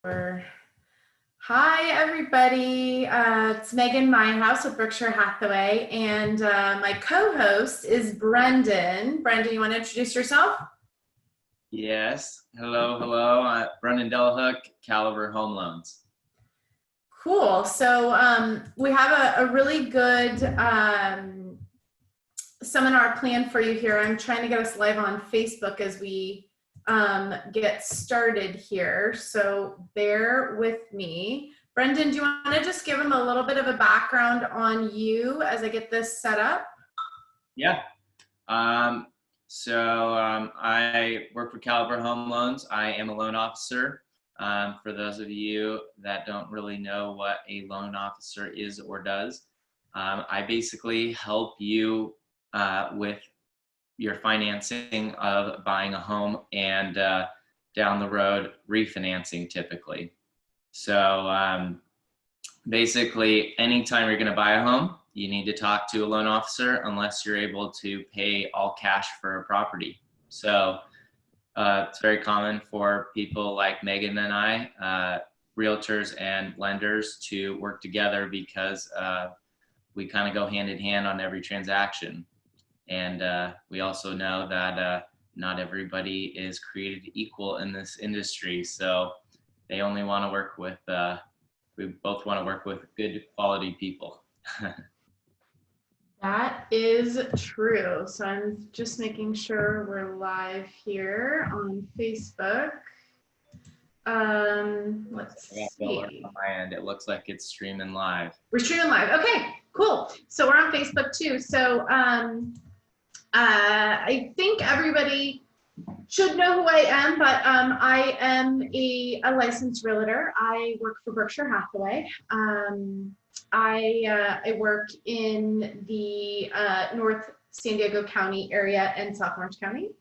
Hi, everybody. It's Megan Myhouse with Berkshire Hathaway, and my co-host is Brendan. Brendan, you want to introduce yourself? Yes. Hello. Brendan Delahook, Caliber Home Loans. Cool. So we have a really good seminar planned for you here. I'm trying to get us live on Facebook as we get started here. So bear with me. Brendan, do you want to just give them a little bit of a background on you as I get this set up? Yeah. I work for Caliber Home Loans. I am a loan officer. For those of you that don't really know what a loan officer is or does, I basically help you with your financing of buying a home and down the road refinancing typically. So basically, anytime you're going to buy a home, you need to talk to a loan officer unless you're able to pay all cash for a property. So it's very common for people like Megan and I, realtors and lenders, to work together because we kind of go hand in hand on every transaction. And we also know that not everybody is created equal in this industry. So they only want to work with, we both want to work with good quality people. That is true. So I'm just making sure we're live here on Facebook. Let's see. On my end, it looks like it's streaming live. We're streaming live. Okay, cool. So we're on Facebook too. So I think everybody should know who I am, but I am a licensed realtor. I work for Berkshire Hathaway. I work in the North San Diego County area and South Orange County.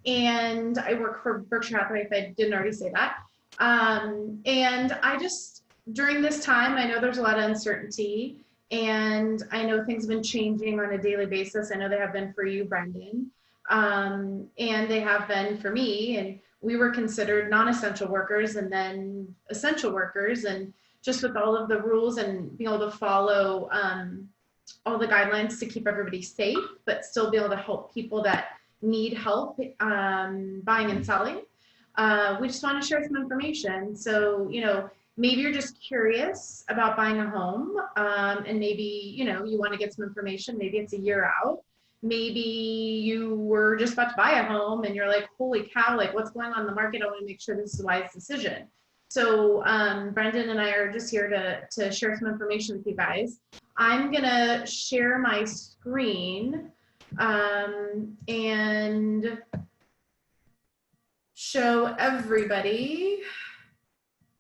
And I work for Berkshire Hathaway, if I didn't already say that. And I just, during this time, I know there's a lot of uncertainty, and I know things have been changing on a daily basis. I know they have been for you, Brendan, and they have been for me. And we were considered non-essential workers and then essential workers. And just with all of the rules and being able to follow all the guidelines to keep everybody safe, but still be able to help people that need help buying and selling. We just want to share some information. So, maybe you're just curious about buying a home, and maybe, you want to get some information. Maybe it's a year out. Maybe you were just about to buy a home and you're like, holy cow, like what's going on in the market? I want to make sure this is a wise decision. So Brendan and I are just here to share some information with you guys. I'm going to share my screen and show everybody.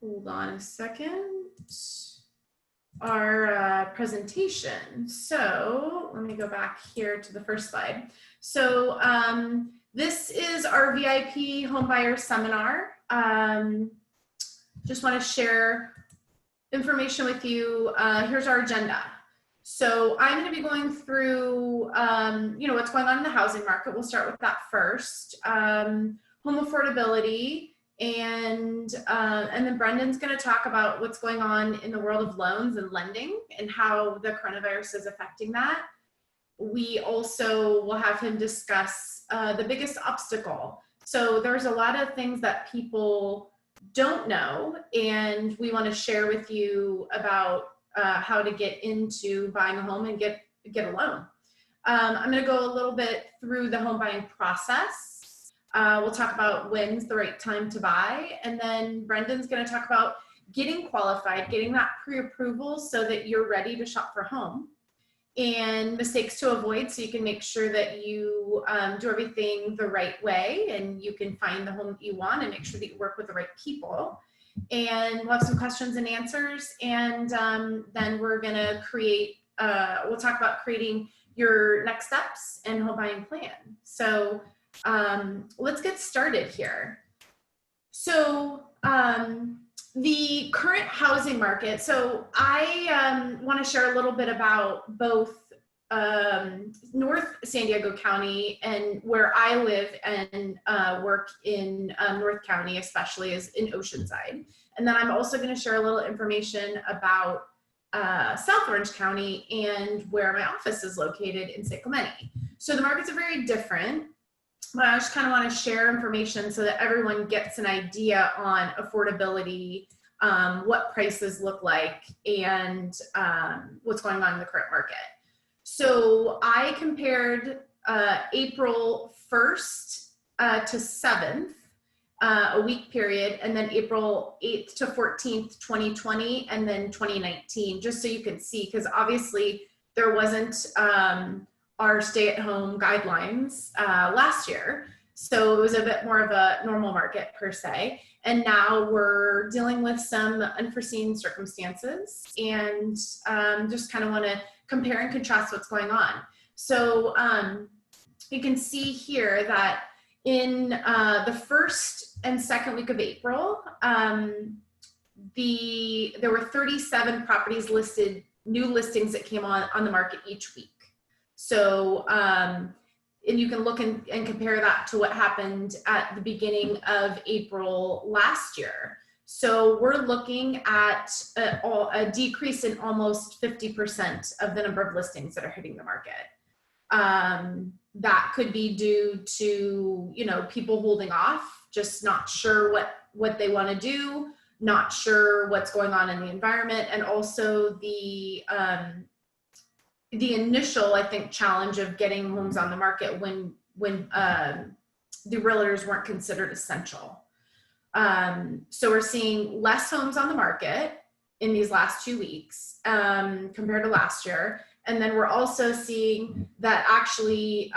Hold on a second. Our presentation. So let me go back here to the first slide. So this is our VIP Homebuyer seminar. Just want to share information with you. Here's our agenda. So I'm going to be going through, what's going on in the housing market. We'll start with that first. Home affordability, and then Brendan's going to talk about what's going on in the world of loans and lending and how the coronavirus is affecting that. We also will have him discuss the biggest obstacle. So there's a lot of things that people don't know, and we want to share with you about how to get into buying a home and get a loan. I'm going to go a little bit through the home buying process. We'll talk about when's the right time to buy, and then Brendan's going to talk about getting qualified, getting that pre-approval so that you're ready to shop for a home, and mistakes to avoid so you can make sure that you do everything the right way and you can find the home that you want and make sure that you work with the right people. And we'll have some questions and answers, and then we're going to create, we'll talk about creating your next steps and home buying plan. So let's get started here. So the current housing market. So I want to share a little bit about both North San Diego County, and where I live and work in North County, especially, is in Oceanside. And then I'm also going to share a little information about South Orange County and where my office is located in San Clemente. So the markets are very different, but I just kind of want to share information so that everyone gets an idea on affordability, what prices look like, and what's going on in the current market. So I compared April 1st to 7th, a week period, and then April 8th to 14th, 2020, and then 2019, just so you can see, because obviously there wasn't our stay-at-home guidelines last year. So it was a bit more of a normal market per se. And now we're dealing with some unforeseen circumstances, and just kind of want to compare and contrast what's going on. So you can see here that in the first and second week of April, there were 37 properties listed, new listings that came on the market each week. So, and you can look and compare that to what happened at the beginning of April last year. So we're looking at a decrease in almost 50% of the number of listings that are hitting the market. That could be due to, you know, people holding off, just not sure what they want to do, not sure what's going on in the environment, and also the initial, I think, challenge of getting homes on the market when the realtors weren't considered essential. So we're seeing less homes on the market in these last 2 weeks compared to last year. And then we're also seeing that actually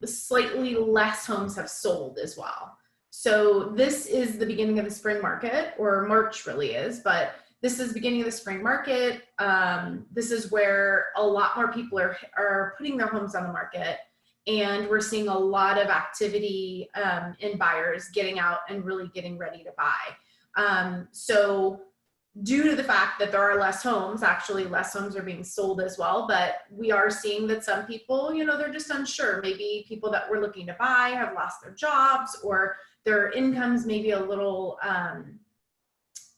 slightly less homes have sold as well. So this is the beginning of the spring market, or March really is, but this is the beginning of the spring market. This is where a lot more people are putting their homes on the market. And we're seeing a lot of activity in buyers getting out and really getting ready to buy. So due to the fact that there are less homes, actually less homes are being sold as well, but we are seeing that some people, you know, they're just unsure. Maybe people that were looking to buy have lost their jobs, or their income's maybe a little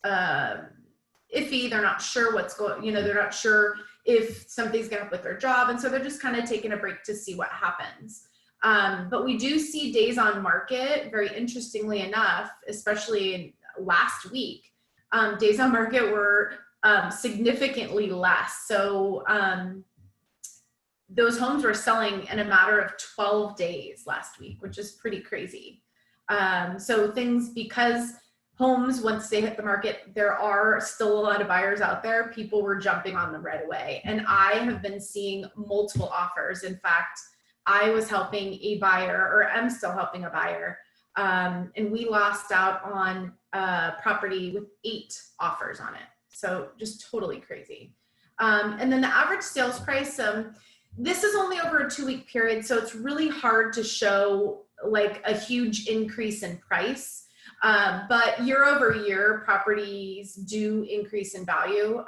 iffy. They're not sure what's going, you know, they're not sure if something's going to with their job. And so they're just kind of taking a break to see what happens. But we do see days on market, very interestingly enough, especially last week, days on market were significantly less. So those homes were selling in a matter of 12 days last week, which is pretty crazy. So things, because homes, once they hit the market, there are still a lot of buyers out there. People were jumping on them right away. And I have been seeing multiple offers. In fact, I was helping a buyer, or am still helping a buyer, and we lost out on a property with 8 offers on it. So just totally crazy. And then the average sales price, this is only over a 2-week period, so it's really hard to show like a huge increase in price. But year over year, properties do increase in value.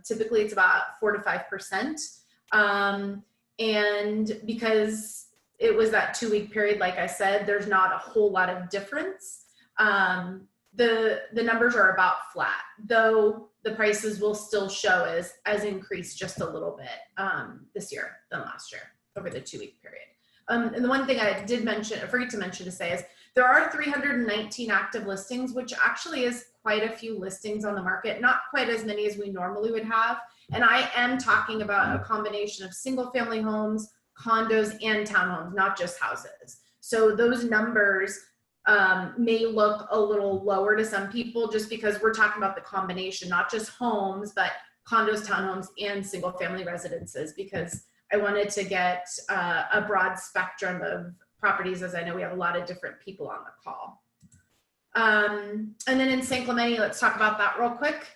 Typically it's about 4 to 5%. And because it was that 2-week period, like I said, there's not a whole lot of difference. The numbers are about flat, though the prices will still show as increased just a little bit this year than last year over the 2-week period. And the one thing I forgot to mention to say is there are 319 active listings, which actually is quite a few listings on the market, not quite as many as we normally would have. And I am talking about a combination of single family homes, condos, and townhomes, not just houses. So those numbers may look a little lower to some people just because we're talking about the combination, not just homes, but condos, townhomes, and single family residences, because I wanted to get a broad spectrum of properties, as I know we have a lot of different people on the call. And then in San Clemente, let's talk about that real quick.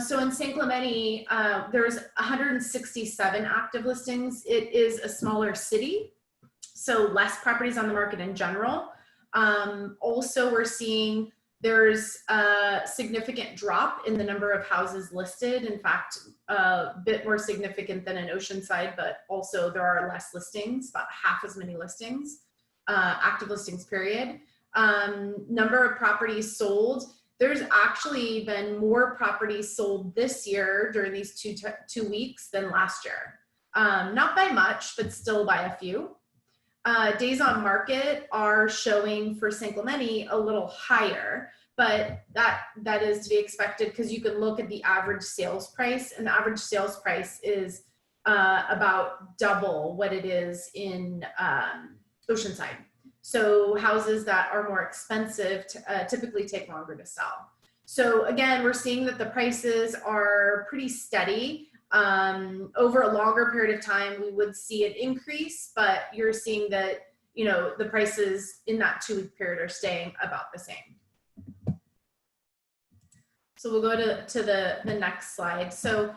So in San Clemente, there's 167 active listings. It is a smaller city, so less properties on the market in general. Also, we're seeing There's a significant drop in the number of houses listed. In fact, a bit more significant than in Oceanside, but also there are less listings, about half as many listings, active listings period. Number of properties sold. There's actually been more properties sold this year during these two weeks than last year. Not by much, but still by a few. Days on market are showing for San Clemente a little higher, but that is to be expected because you can look at the average sales price, and the average sales price is about double what it is in Oceanside. So houses that are more expensive typically take longer to sell. So again, we're seeing that the prices are pretty steady. Over a longer period of time, we would see an increase, but you're seeing that, you know, the prices in that 2-week period are staying about the same. So we'll go to the next slide. So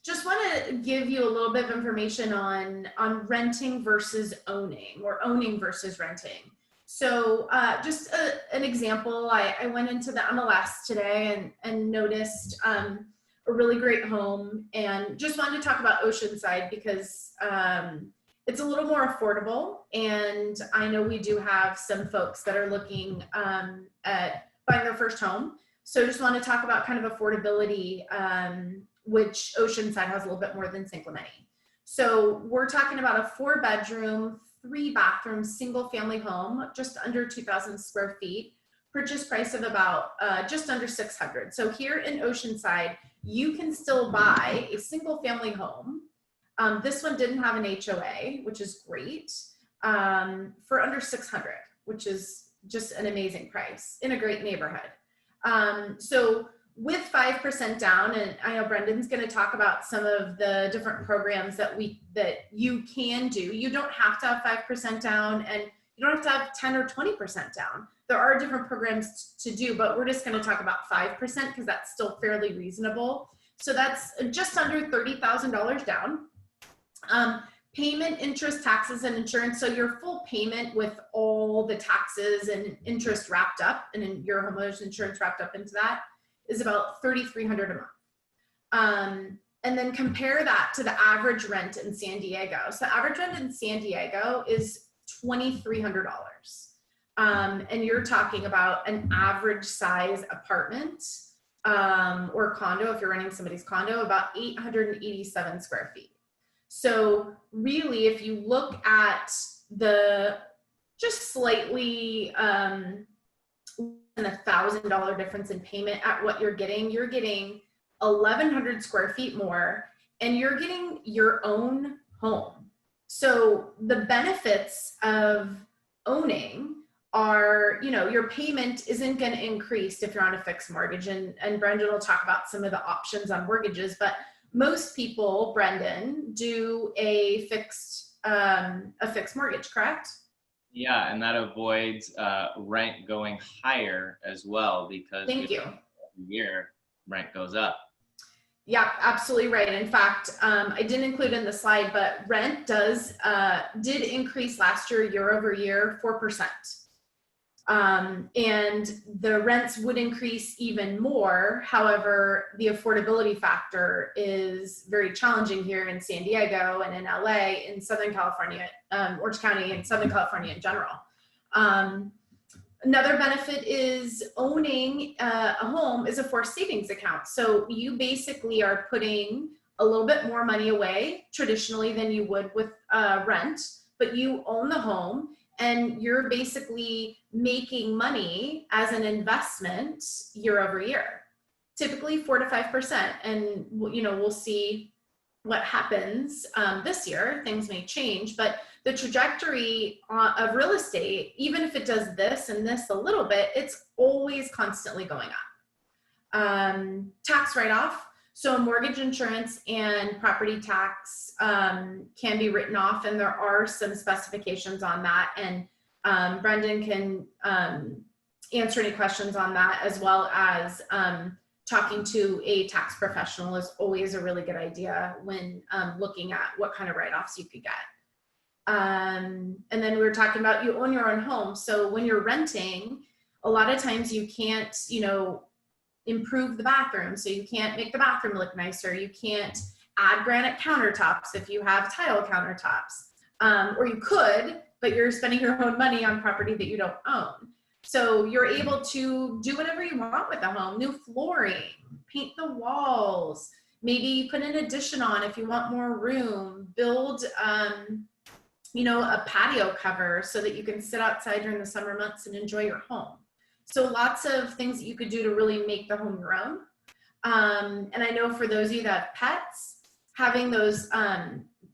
just want to give you a little bit of information on renting versus owning, or owning versus renting. So just an example, I went into the MLS today and noticed a really great home, and just wanted to talk about Oceanside because it's a little more affordable, and I know we do have some folks that are looking at buying their first home. So just want to talk about kind of affordability, which Oceanside has a little bit more than San Clemente. So we're talking about a 4-bedroom, 3-bathroom, single-family home, just under 2,000 square feet. Purchase price of about just under $600. So here in Oceanside, you can still buy a single-family home. This one didn't have an HOA, which is great, for under $600, which is just an amazing price in a great neighborhood. So with 5% down, and I know Brendan's going to talk about some of the different programs that you can do. You don't have to have 5% down, and you don't have to have 10 or 20% down. There are different programs to do, but we're just going to talk about 5% because that's still fairly reasonable. So that's just under $30,000 down. Payment, interest, taxes, and insurance. So your full payment with all the taxes and interest wrapped up, and in your homeowner's insurance wrapped up into that, is about $3,300 a month. And then compare that to the average rent in San Diego. So the average rent in San Diego is $2,300. And you're talking about an average size apartment or condo, if you're renting somebody's condo, about 887 square feet. So really, if you look at the just slightly $1,000 difference in payment at what you're getting 1,100 square feet more, and you're getting your own home. So the benefits of owning are, you know, your payment isn't going to increase if you're on a fixed mortgage, and Brendan will talk about some of the options on mortgages, but most people, Brendan, do a fixed mortgage, correct? Yeah, and that avoids rent going higher as well, because Thank you. every year rent goes up. Yeah, absolutely right. In fact, I didn't include in the slide, but rent did increase last year over year, 4%. And the rents would increase even more. However, the affordability factor is very challenging here in San Diego and in LA, in Southern California, Orange County, and Southern California in general. Another benefit is owning a home is a forced savings account. So you basically are putting a little bit more money away traditionally than you would with rent, but you own the home, and you're basically making money as an investment year over year, typically 4 to 5%. And, you know, we'll see what happens this year. Things may change, but the trajectory of real estate, even if it does this and this a little bit, it's always constantly going up. Tax write-off. So mortgage insurance and property tax can be written off, and there are some specifications on that. And Brendan can answer any questions on that, as well as talking to a tax professional is always a really good idea when looking at what kind of write-offs you could get. And then we were talking about you own your own home. So when you're renting, A lot of times you can't, improve the bathroom. So you can't make the bathroom look nicer. You can't add granite countertops if you have tile countertops. Or you could, but you're spending your own money on property that you don't own. So you're able to do whatever you want with the home, new flooring, paint the walls, maybe put an addition on if you want more room, build, a patio cover so that you can sit outside during the summer months and enjoy your home. So lots of things that you could do to really make the home your own. And I know for those of you that have pets, having those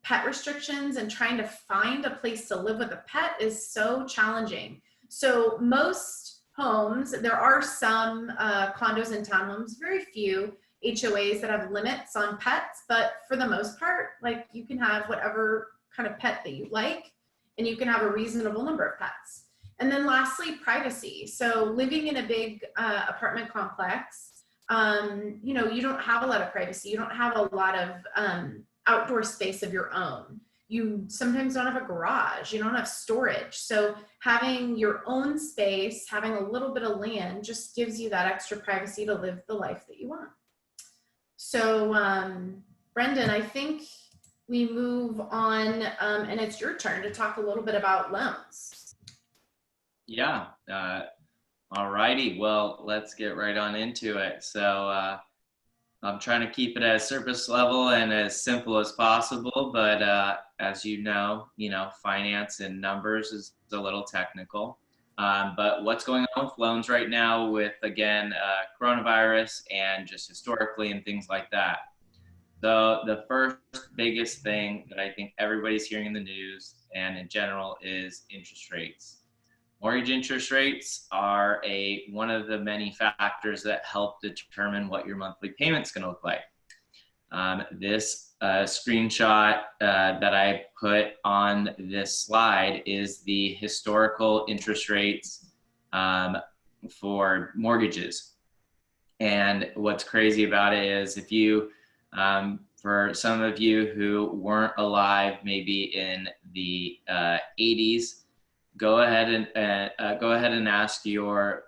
pet restrictions and trying to find a place to live with a pet is so challenging. So most homes, there are some condos and townhomes, very few HOAs that have limits on pets, but for the most part, like you can have whatever kind of pet that you like, and you can have a reasonable number of pets. And then lastly, privacy. So living in a big apartment complex, you don't have a lot of privacy. You don't have a lot of outdoor space of your own. You sometimes don't have a garage. You don't have storage. So having your own space, having a little bit of land just gives you that extra privacy to live the life that you want. So Brendan, I think we move on, and it's your turn to talk a little bit about loans. Yeah. All righty. Well, let's get right on into it. So I'm trying to keep it as surface level and as simple as possible, but as you know, finance and numbers is a little technical. But what's going on with loans right now with, again, coronavirus and just historically and things like that. So the first biggest thing that I think everybody's hearing in the news and in general is interest rates. Mortgage interest rates are one of the many factors that help determine what your monthly payment's going to look like. This screenshot that I put on this slide is the historical interest rates for mortgages. And what's crazy about it is if you, for some of you who weren't alive maybe in the 80s, go ahead and ask your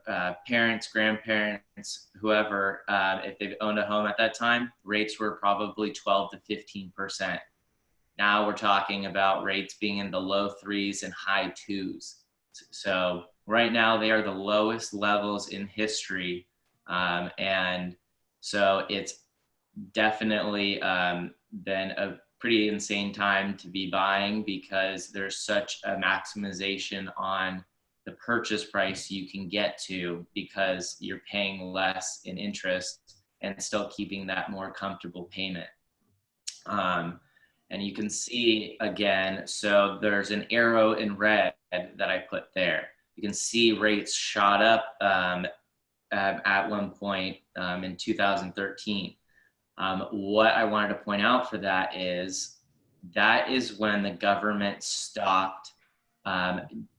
parents, grandparents, whoever, if they've owned a home at that time. Rates were probably 12 to 15%. Now we're talking about rates being in the low 3s and high 2s. So right now they are the lowest levels in history, and so it's definitely been a pretty insane time to be buying because there's such a maximization on the purchase price you can get to because you're paying less in interest and still keeping that more comfortable payment. And you can see again, so there's an arrow in red that I put there. You can see rates shot up at one point in 2013. What I wanted to point out for that is when the government stopped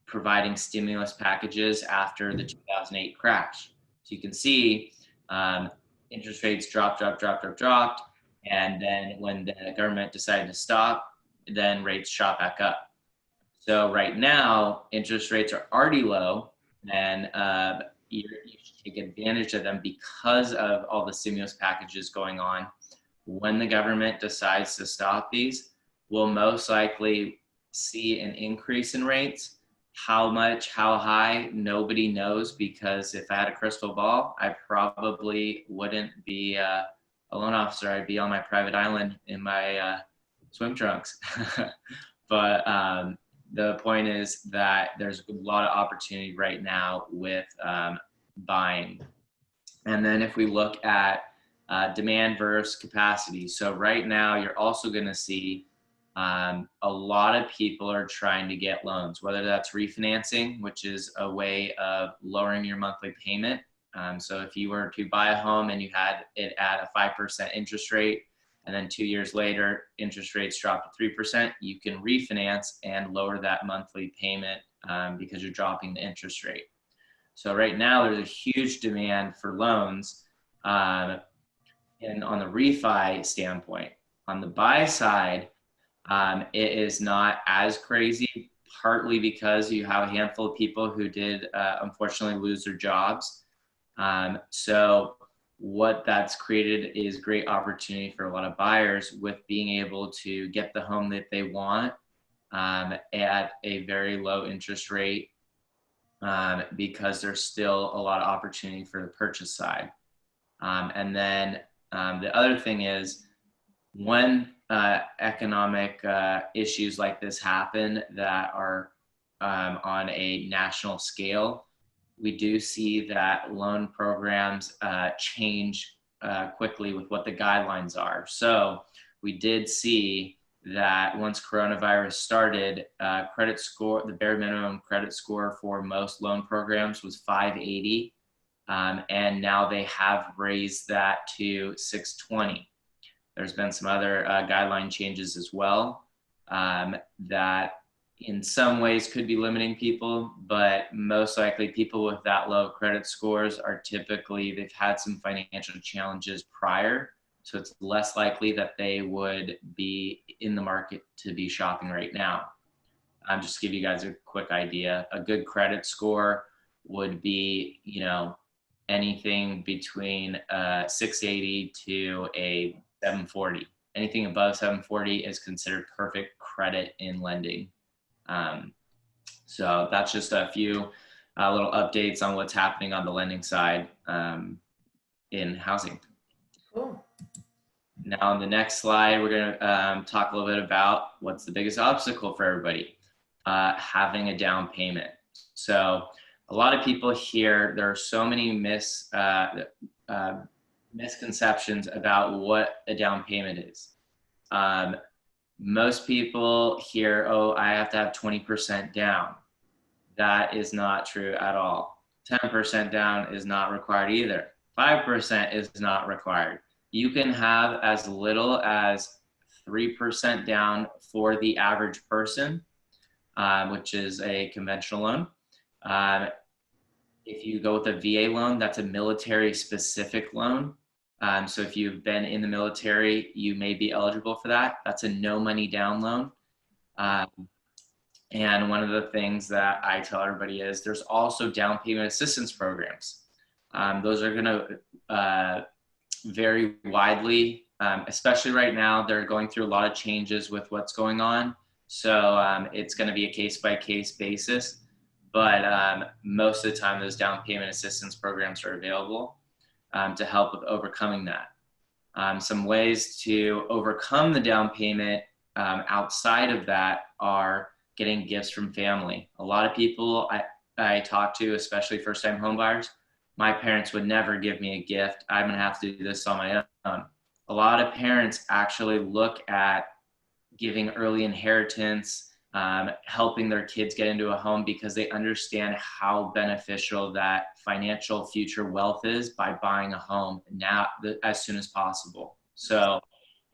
providing stimulus packages after the 2008 crash. So you can see interest rates dropped. And then when the government decided to stop, then rates shot back up. So right now, interest rates are already low, and you should take advantage of them because of all the stimulus packages going on. When the government decides to stop these, we'll most likely see an increase in rates. How much, how high, nobody knows, because if I had a crystal ball, I probably wouldn't be a loan officer. I'd be on my private island in my swim trunks. But the point is that there's a lot of opportunity right now with buying. And then if we look at demand versus capacity. So right now you're also going to see a lot of people are trying to get loans, whether that's refinancing, which is a way of lowering your monthly payment. So if you were to buy a home and you had it at a 5% interest rate, and then 2 years later, interest rates drop to 3%, you can refinance and lower that monthly payment because you're dropping the interest rate. So right now there's a huge demand for loans and on the refi standpoint. On the buy side, it is not as crazy. partly because you have a handful of people who did unfortunately lose their jobs. So what that's created is great opportunity for a lot of buyers with being able to get the home that they want at a very low interest rate, because there's still a lot of opportunity for the purchase side. And then the other thing is, when economic issues like this happen that are on a national scale, we do see that loan programs change quickly with what the guidelines are. So we did see that once coronavirus started, credit score, the bare minimum credit score for most loan programs was 580. And now they have raised that to 620. There's been some other guideline changes as well that in some ways could be limiting people, but most likely people with that low credit scores are typically, they've had some financial challenges prior. So it's less likely that they would be in the market to be shopping right now. Just to give you guys a quick idea, a good credit score would be, anything between 680 to a 740. Anything above 740 is considered perfect credit in lending. So that's just a few little updates on what's happening on the lending side in housing. Cool. Now on the next slide, we're going to talk a little bit about what's the biggest obstacle for everybody, having a down payment. So a lot of people here, there are so many misconceptions about what a down payment is. Most people hear, oh, I have to have 20% down. That is not true at all. 10% down is not required either. 5% is not required. You can have as little as 3% down for the average person, which is a conventional loan. If you go with a VA loan, that's a military specific loan. So if you've been in the military, you may be eligible for that. That's a no money down loan. And one of the things that I tell everybody is there's also down payment assistance programs. Those are going to vary widely, especially right now. They're going through a lot of changes with what's going on. So it's going to be a case-by-case basis. But most of the time, those down payment assistance programs are available to help with overcoming that. Some ways to overcome the down payment outside of that are getting gifts from family. A lot of people I talk to, especially first-time home buyers, my parents would never give me a gift. I'm going to have to do this on my own. A lot of parents actually look at giving early inheritance, helping their kids get into a home because they understand how beneficial that financial future wealth is by buying a home now as soon as possible. So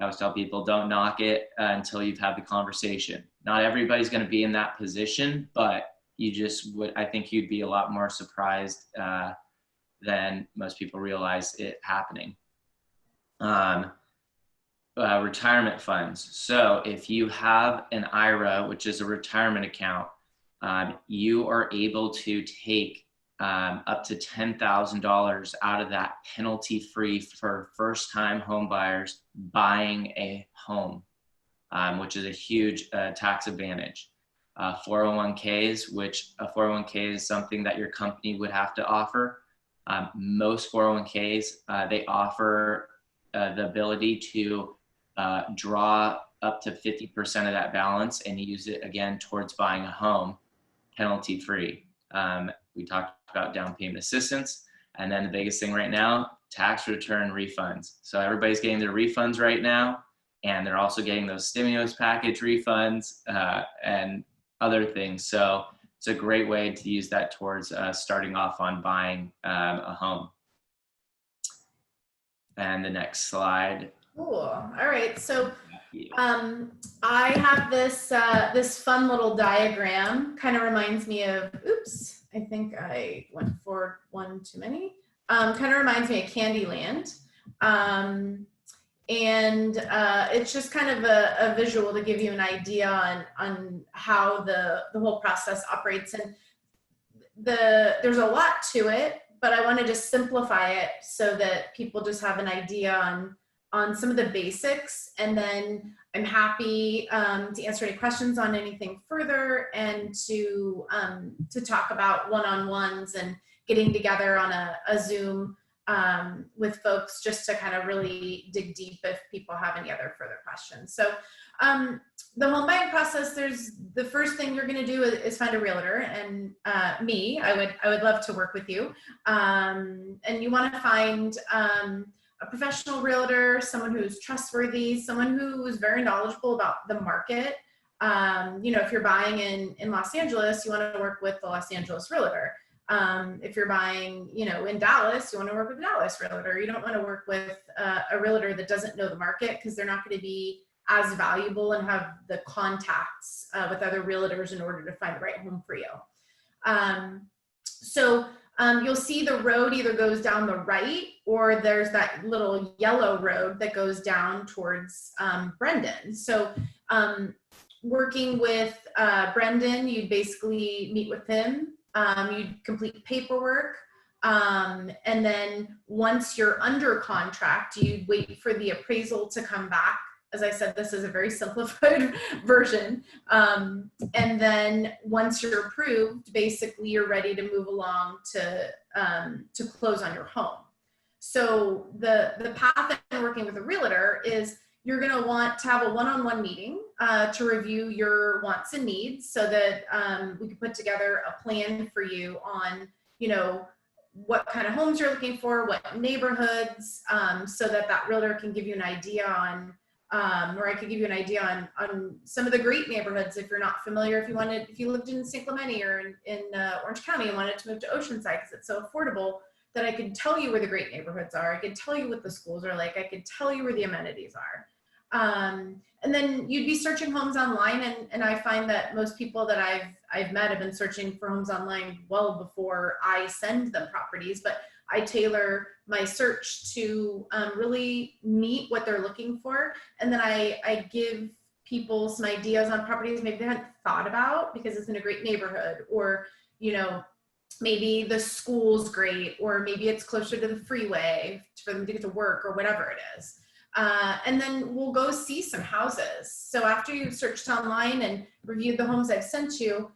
I always tell people, don't knock it until you've had the conversation. Not everybody's going to be in that position, but you just would, I think you'd be a lot more surprised than most people realize it happening. Retirement funds. So if you have an IRA, which is a retirement account, you are able to take up to $10,000 out of that penalty-free for first-time home buyers buying a home, which is a huge tax advantage. 401ks, which a 401k is something that your company would have to offer. Most 401ks, they offer the ability to draw up to 50% of that balance and use it again towards buying a home, penalty free. We talked about down payment assistance, and then the biggest thing right now, tax return refunds. So everybody's getting their refunds right now, and they're also getting those stimulus package refunds and other things. So it's a great way to use that towards starting off on buying a home. And the next slide. Cool. All right. So I have this this fun little diagram. Kind of reminds me of, oops, I think I went forward one too many. Kind of reminds me of Candyland. And it's just kind of a visual to give you an idea on how the whole process operates. And there's a lot to it, but I want to just simplify it so that people just have an idea on some of the basics. And then I'm happy to answer any questions on anything further, and to talk about one-on-ones and getting together on a Zoom with folks, just to kind of really dig deep if people have any other further questions. So the home buying process, the first thing you're going to do is find a realtor, and I would love to work with you. And you want to find a professional realtor, someone who's trustworthy, someone who is very knowledgeable about the market. If you're buying in Los Angeles, you want to work with the Los Angeles realtor. If you're buying, in Dallas, you want to work with a Dallas realtor. You don't want to work with a realtor that doesn't know the market, because they're not going to be as valuable and have the contacts with other realtors in order to find the right home for you. You'll see the road either goes down the right, or there's that little yellow road that goes down towards Brendan. So working with Brendan, you'd basically meet with him. You'd complete paperwork. And then once you're under contract, you'd wait for the appraisal to come back. As I said, this is a very simplified version. And then once you're approved, basically you're ready to move along to close on your home. So the path in working with a realtor is you're going to want to have a one-on-one meeting to review your wants and needs, so that we can put together a plan for you on, what kind of homes you're looking for, what neighborhoods, so that realtor can give you an idea on, or I could give you an idea on some of the great neighborhoods if you're not familiar. If you lived in St. Clemente or in Orange County and wanted to move to Oceanside because it's so affordable, that I could tell you where the great neighborhoods are. I could tell you what the schools are like. I could tell you where the amenities are. And then you'd be searching homes online, and I find that most people that I've met have been searching for homes online well before I send them properties, but I tailor my search to really meet what they're looking for. And then I give people some ideas on properties maybe they hadn't thought about because it's in a great neighborhood, or, maybe the school's great, or maybe it's closer to the freeway for them to get to work, or whatever it is. And then we'll go see some houses. So after you've searched online and reviewed the homes I've sent you,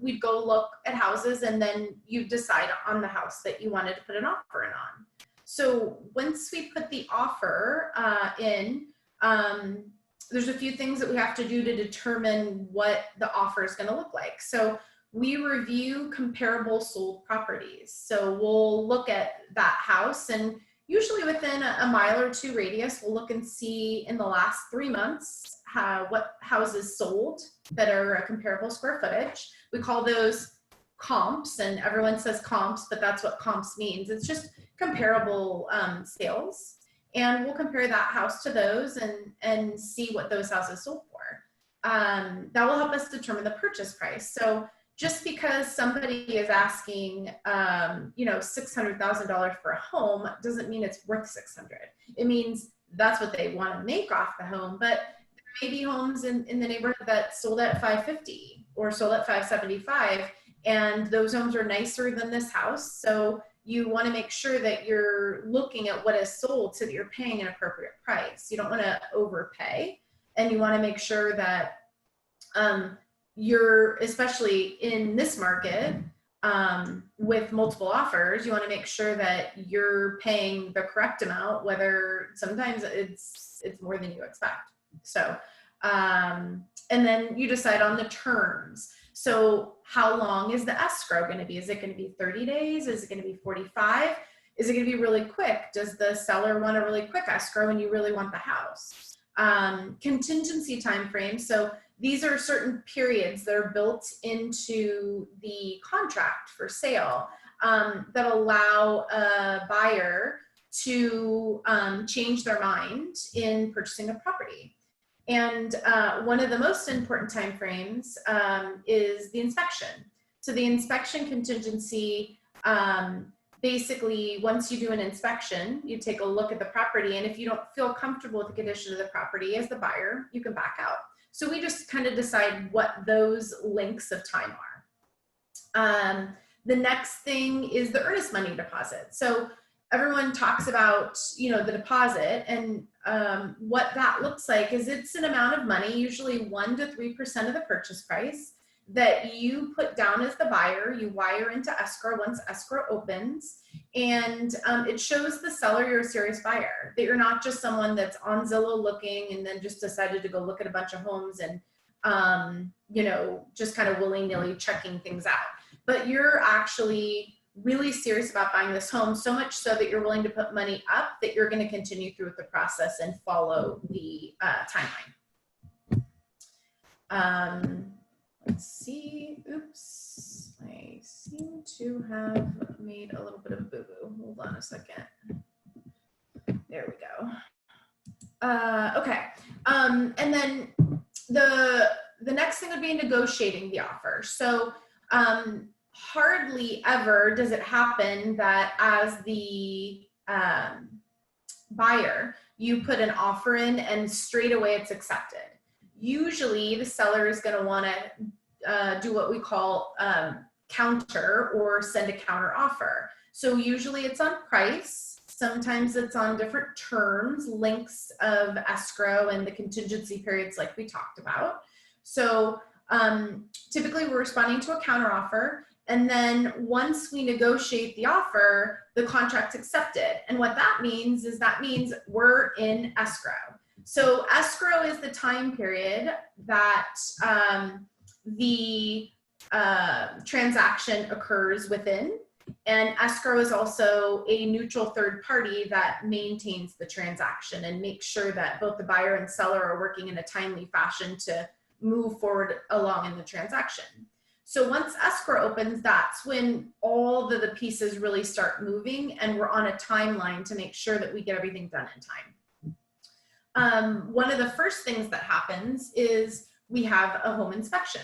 we'd go look at houses, and then you decide on the house that you wanted to put an offer in on. So once we put the offer in, there's a few things that we have to do to determine what the offer is going to look like. So we review comparable sold properties. So we'll look at that house, and usually within a mile or two radius, we'll look and see in the last 3 months what houses sold that are a comparable square footage. We call those comps, and everyone says comps, but that's what comps means. It's just comparable sales. And we'll compare that house to those and see what those houses sold for. That will help us determine the purchase price. So just because somebody is asking, $600,000 for a home doesn't mean it's worth $600,000. It means that's what they want to make off the home. But there may be homes in the neighborhood that sold at $550,000 or sold at $575,000, and those homes are nicer than this house. So you want to make sure that you're looking at what is sold so that you're paying an appropriate price. You don't want to overpay, and you want to make sure that you're, especially in this market with multiple offers, you want to make sure that you're paying the correct amount, whether sometimes it's more than you expect. So, and then you decide on the terms. So how long is the escrow going to be? Is it going to be 30 days? Is it going to be 45? Is it going to be really quick? Does the seller want a really quick escrow and you really want the house? Contingency timeframe. So these are certain periods that are built into the contract for sale that allow a buyer to change their mind in purchasing a property. And one of the most important timeframes is the inspection. So the inspection contingency basically, once you do an inspection, you take a look at the property, and if you don't feel comfortable with the condition of the property as the buyer, you can back out. So we just kind of decide what those lengths of time are. The next thing is the earnest money deposit. So everyone talks about, you know, the deposit, and what that looks like is it's an amount of money, usually 1 to 3% of the purchase price, that you put down as the buyer. You wire into escrow once escrow opens, and it shows the seller you're a serious buyer, that you're not just someone that's on Zillow looking and then just decided to go look at a bunch of homes and you know, just kind of willy-nilly checking things out, but you're actually really serious about buying this home, so much so that you're willing to put money up, that you're going to continue through with the process and follow the timeline. Let's see. Oops. I seem to have made a little bit of a boo-boo. Hold on a second. There we go. Okay. And then the next thing would be negotiating the offer. So hardly ever does it happen that as the buyer, you put an offer in and straight away it's accepted. Usually the seller is going to want to do what we call counter, or send a counter offer. So usually it's on price. Sometimes it's on different terms, lengths of escrow, and the contingency periods like we talked about. So typically we're responding to a counter offer. And then once we negotiate the offer, the contract's accepted. And what that means is we're in escrow. So escrow is the time period that the transaction occurs within. And escrow is also a neutral third party that maintains the transaction and makes sure that both the buyer and seller are working in a timely fashion to move forward along in the transaction. So once escrow opens, that's when all the pieces really start moving, and we're on a timeline to make sure that we get everything done in time. One of the first things that happens is we have a home inspection.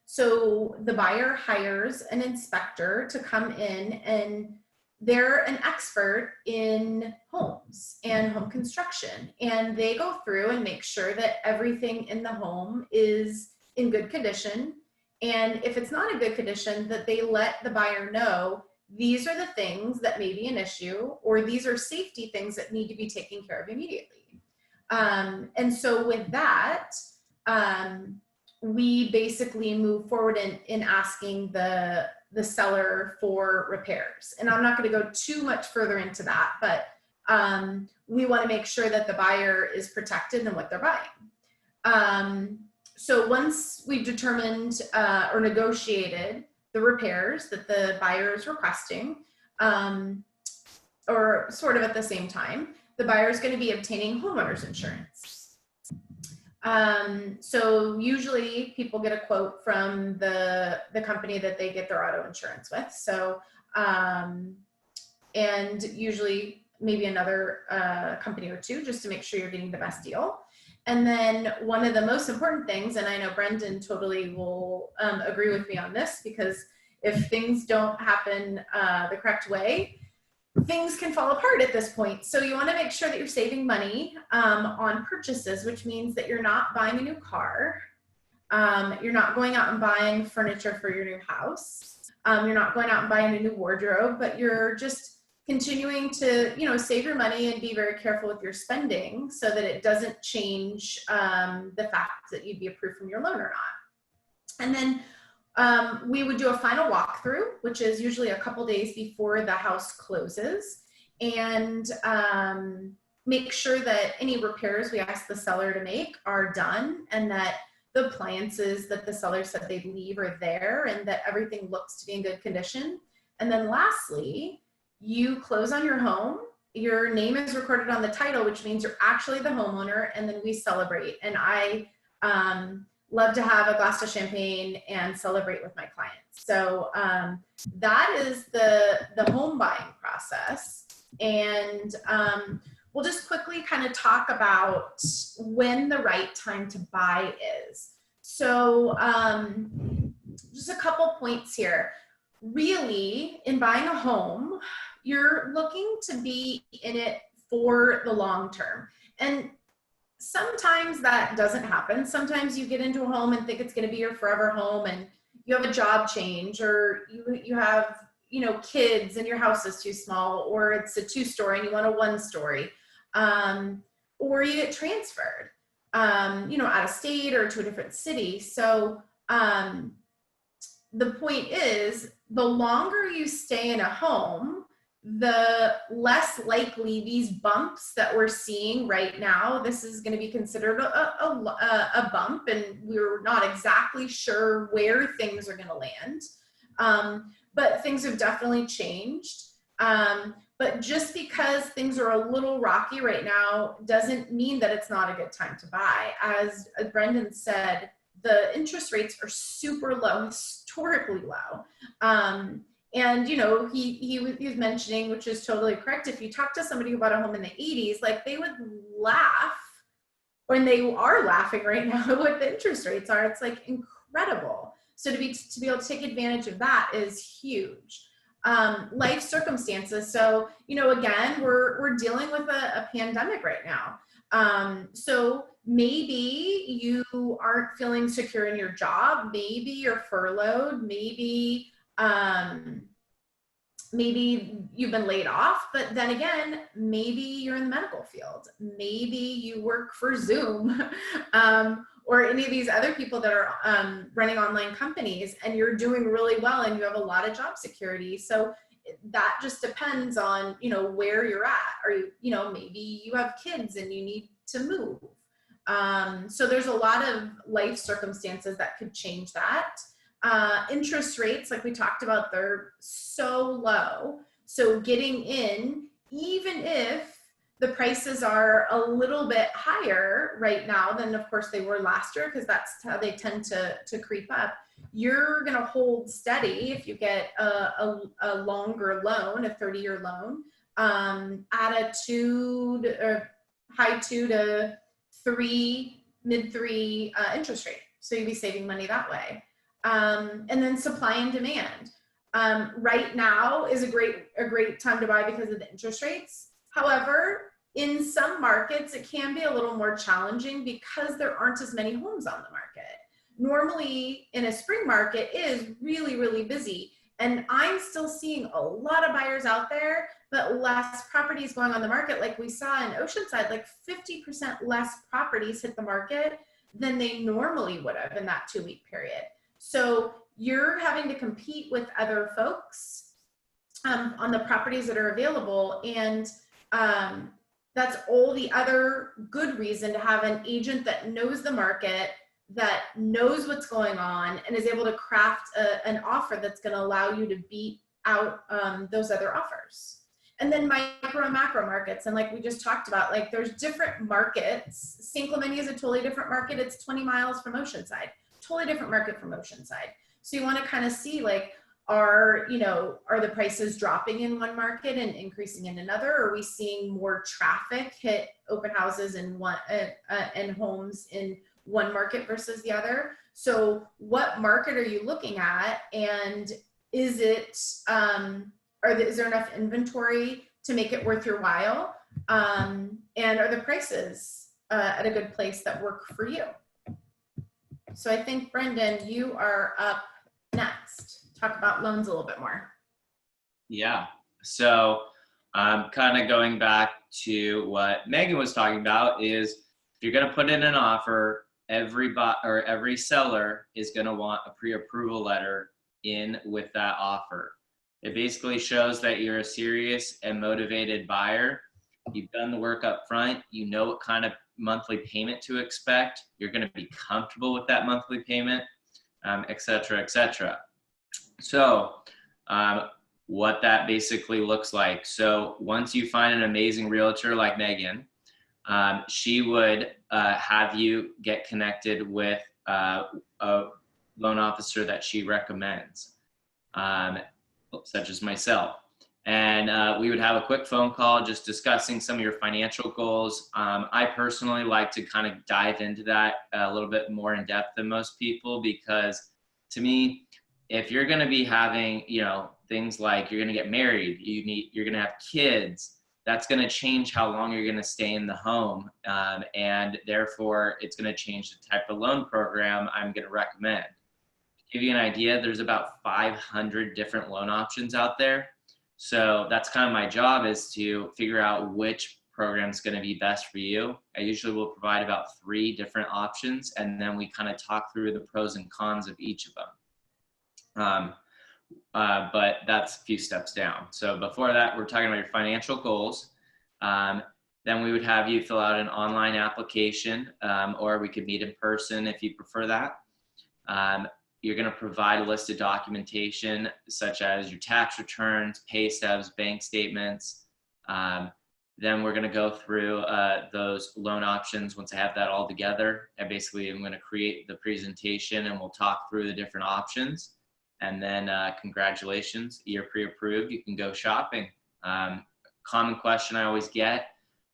So the buyer hires an inspector to come in, and they're an expert in homes and home construction. And they go through and make sure that everything in the home is in good condition. And if it's not in good condition, that they let the buyer know these are the things that may be an issue, or these are safety things that need to be taken care of immediately. And so with that, we basically move forward in asking the seller for repairs. And I'm not going to go too much further into that, but we want to make sure that the buyer is protected in what they're buying. So once we've determined or negotiated the repairs that the buyer is requesting, or sort of at the same time, the buyer is going to be obtaining homeowner's insurance. So usually people get a quote from the company that they get their auto insurance with. So, and usually maybe another company or two, just to make sure you're getting the best deal. And then one of the most important things, and I know Brendan totally will agree with me on this, because if things don't happen the correct way, things can fall apart at this point. So you want to make sure that you're saving money on purchases, which means that you're not buying a new car. You're not going out and buying furniture for your new house. You're not going out and buying a new wardrobe, but you're just continuing to, you know, save your money and be very careful with your spending so that it doesn't change the fact that you'd be approved from your loan or not. And then we would do a final walkthrough, which is usually a couple days before the house closes, and make sure that any repairs we ask the seller to make are done, and that the appliances that the seller said they'd leave are there, and that everything looks to be in good condition. And then lastly, you close on your home, your name is recorded on the title, which means you're actually the homeowner, and then we celebrate. And I love to have a glass of champagne and celebrate with my clients. So that is the home buying process. And we'll just quickly kind of talk about when the right time to buy is. So just a couple points here. Really, in buying a home, you're looking to be in it for the long term. And sometimes that doesn't happen. Sometimes you get into a home and think it's going to be your forever home, and you have a job change, or you have, you know, kids and your house is too small, or it's a 2-story and you want a 1-story, or you get transferred, you know, out of state or to a different city. So the point is, the longer you stay in a home, the less likely these bumps that we're seeing right now. This is going to be considered a bump, and we're not exactly sure where things are going to land. But things have definitely changed. But just because things are a little rocky right now doesn't mean that it's not a good time to buy. As Brendan said, the interest rates are super low, historically low. And, you know, he was mentioning, which is totally correct, if you talk to somebody who bought a home in the 80s, like, they would laugh, when they are laughing right now at what the interest rates are. It's like incredible. So to be able to take advantage of that is huge. Life circumstances. So, you know, again, we're dealing with a pandemic right now. So maybe you aren't feeling secure in your job. Maybe you're furloughed. Maybe you've been laid off, but then again, maybe you're in the medical field. Maybe you work for Zoom, or any of these other people that are running online companies, and you're doing really well and you have a lot of job security. So that just depends on, you know, where you're at. Or you know, maybe you have kids and you need to move. So there's a lot of life circumstances that could change that. Interest rates, like we talked about, they're so low. So getting in, even if the prices are a little bit higher right now than, of course, they were last year, because that's how they tend to creep up, you're going to hold steady if you get a longer loan, a 30-year loan, at a high 2 to 3, mid 3 interest rate. So you'll be saving money that way. And then supply and demand. Right now is a great time to buy because of the interest rates. However, in some markets, it can be a little more challenging because there aren't as many homes on the market. Normally, in a spring market, it is really, really busy. And I'm still seeing a lot of buyers out there, but less properties going on the market. Like we saw in Oceanside, like 50% less properties hit the market than they normally would have in that 2-week period. So you're having to compete with other folks on the properties that are available. And that's all the other good reason to have an agent that knows the market, that knows what's going on, and is able to craft an offer that's going to allow you to beat out those other offers. And then micro and macro markets. And like we just talked about, like, there's different markets. San Clemente is a totally different market. It's 20 miles from Oceanside. Totally different market from Oceanside. So you want to kind of see, like, are the prices dropping in one market and increasing in another? Are we seeing more traffic hit open houses and homes in one market versus the other? So what market are you looking at? And is it, is there enough inventory to make it worth your while? And are the prices at a good place that work for you? So I think, Brendan, you are up next. Talk about loans a little bit more. Yeah. So kind of going back to what Megan was talking about is, if you're going to put in an offer, every seller is going to want a pre-approval letter in with that offer. It basically shows that you're a serious and motivated buyer. You've done the work up front. You know what kind of monthly payment to expect. You're going to be comfortable with that monthly payment, et cetera, et cetera. So what that basically looks like. So once you find an amazing realtor like Megan, she would have you get connected with a loan officer that she recommends, such as myself. And we would have a quick phone call just discussing some of your financial goals. I personally like to kind of dive into that a little bit more in depth than most people, because to me, if you're going to be having, things like you're going to get married, you're going to have kids. That's going to change how long you're going to stay in the home, and therefore it's going to change the type of loan program I'm going to recommend. To give you an idea, there's about 500 different loan options out there. So that's kind of my job, is to figure out which program is going to be best for you. I usually will provide about 3 different options, and then we kind of talk through the pros and cons of each of them. But that's a few steps down. So before that, we're talking about your financial goals. Then we would have you fill out an online application, or we could meet in person if you prefer that. You're going to provide a list of documentation such as your tax returns, pay stubs, bank statements. Then we're going to go through those loan options. Once I have that all together, I basically am going to create the presentation and we'll talk through the different options. And then congratulations, you're pre-approved. You can go shopping. Common question I always get: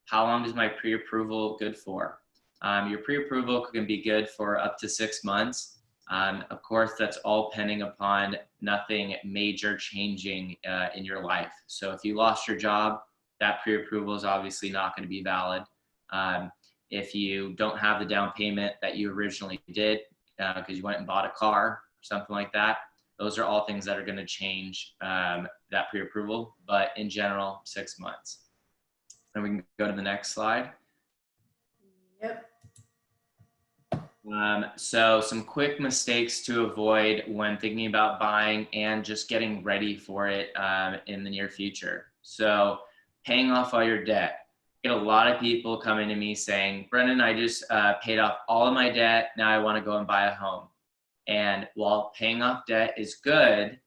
how long is my pre-approval good for? Your pre-approval can be good for up to 6 months. Of course, that's all pending upon nothing major changing in your life. So if you lost your job, that pre-approval is obviously not going to be valid. If you don't have the down payment that you originally did because you went and bought a car or something like that, those are all things that are going to change that pre-approval. But in general, 6 months. And we can go to the next slide. Yep. So some quick mistakes to avoid when thinking about buying and just getting ready for it in the near future. So paying off all your debt. I get a lot of people coming to me saying, Brendan, I just paid off all of my debt. Now I want to go and buy a home. And while paying off debt is good,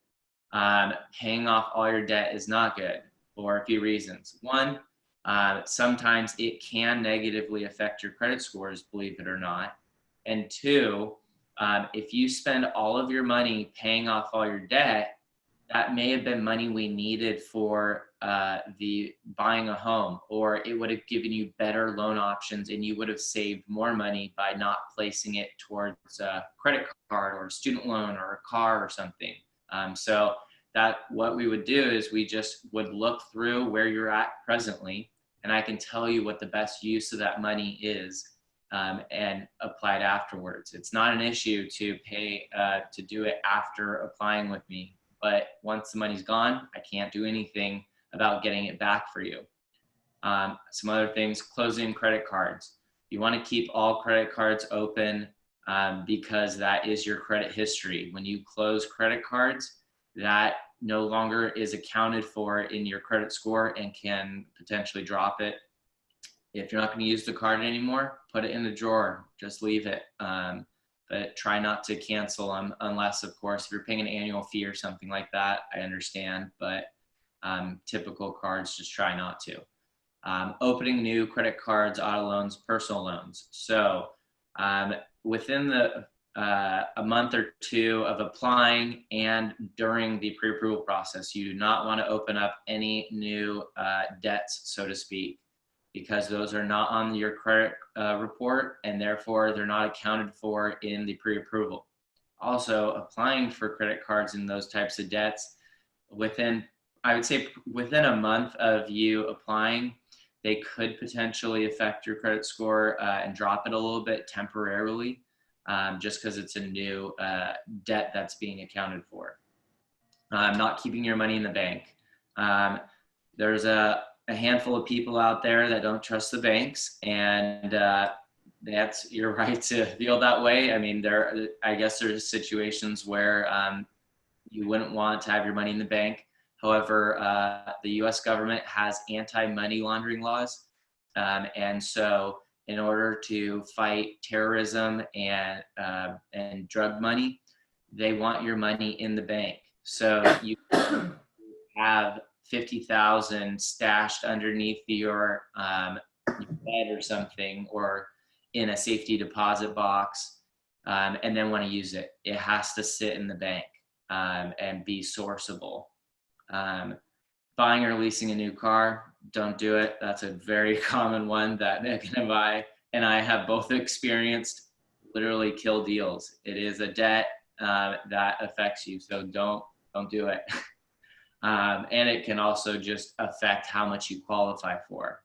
paying off all your debt is not good for a few reasons. One, sometimes it can negatively affect your credit scores, believe it or not. And 2, if you spend all of your money paying off all your debt, that may have been money we needed for the buying a home, or it would have given you better loan options and you would have saved more money by not placing it towards a credit card or a student loan or a car or something. So that what we would do is we just would look through where you're at presently, and I can tell you what the best use of that money is. And apply it afterwards. It's not an issue to pay to do it after applying with me, but once the money's gone, I can't do anything about getting it back for you. Some other things: closing credit cards. You want to keep all credit cards open because that is your credit history. When you close credit cards, that no longer is accounted for in your credit score and can potentially drop it. If you're not going to use the card anymore, put it in the drawer, just leave it. But try not to cancel them unless, of course, if you're paying an annual fee or something like that, I understand, but typical cards, just try not to. Opening new credit cards, auto loans, personal loans. So within a month or 2 of applying and during the pre-approval process, you do not want to open up any new debts, so to speak, because those are not on your credit report, and therefore they're not accounted for in the pre-approval. Also, applying for credit cards and those types of debts, I would say within a month of you applying, they could potentially affect your credit score and drop it a little bit temporarily, just because it's a new debt that's being accounted for. Not keeping your money in the bank. There's a handful of people out there that don't trust the banks, and that's your right to feel that way. I mean, I guess there's situations where you wouldn't want to have your money in the bank. However, the U.S. government has anti-money laundering laws, and so in order to fight terrorism and drug money, they want your money in the bank. So you have 50,000 stashed underneath your bed or something, or in a safety deposit box, and then want to use it. It has to sit in the bank and be sourceable. Buying or leasing a new car, don't do it. That's a very common one that Nick and I have both experienced literally kill deals. It is a debt that affects you, so don't do it. And it can also just affect how much you qualify for.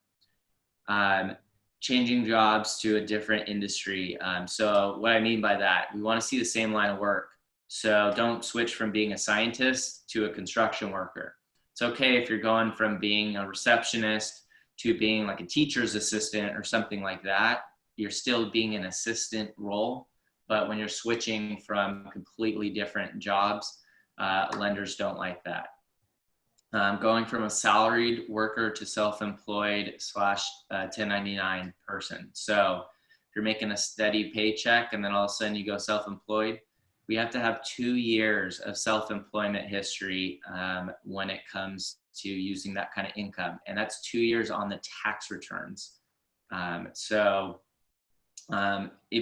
Changing jobs to a different industry. So what I mean by that, we want to see the same line of work. So don't switch from being a scientist to a construction worker. It's okay if you're going from being a receptionist to being like a teacher's assistant or something like that. You're still being an assistant role, but when you're switching from completely different jobs, lenders don't like that. Going from a salaried worker to self-employed / 1099 person. So if you're making a steady paycheck and then all of a sudden you go self-employed, we have to have 2 years of self-employment history when it comes to using that kind of income. And that's 2 years on the tax returns. If